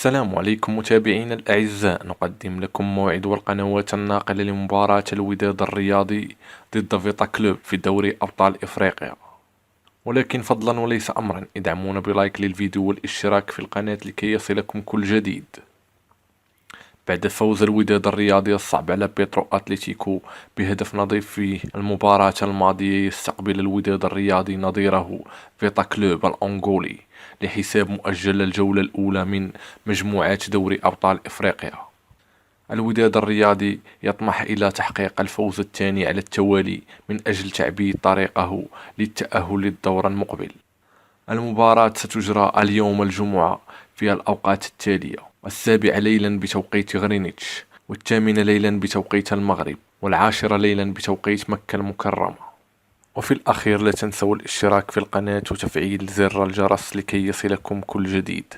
السلام عليكم متابعينا الأعزاء، نقدم لكم موعد والقنوات الناقلة لمباراة الوداد الرياضي ضد فيتا كلوب في دوري أبطال إفريقيا. ولكن فضلا وليس أمرا، ادعمونا بلايك للفيديو والاشتراك في القناة لكي يصلكم كل جديد. بعد فوز الوداد الرياضي الصعب على بيترو أتليتيكو بهدف نظيف في المباراة الماضية، يستقبل الوداد الرياضي نظيره فيتا كلوب الأنغولي لحساب مؤجل للجولة الأولى من مجموعات دوري أبطال إفريقيا. الوداد الرياضي يطمح إلى تحقيق الفوز الثاني على التوالي من أجل تعبيد طريقه للتأهل للدور المقبل. المباراة ستجرى اليوم الجمعة في الأوقات التالية: 7 ليلا بتوقيت غرينتش، 8 ليلا بتوقيت المغرب، 10 ليلا بتوقيت مكة المكرمة. وفي الأخير لا تنسوا الاشتراك في القناة وتفعيل زر الجرس لكي يصلكم كل جديد.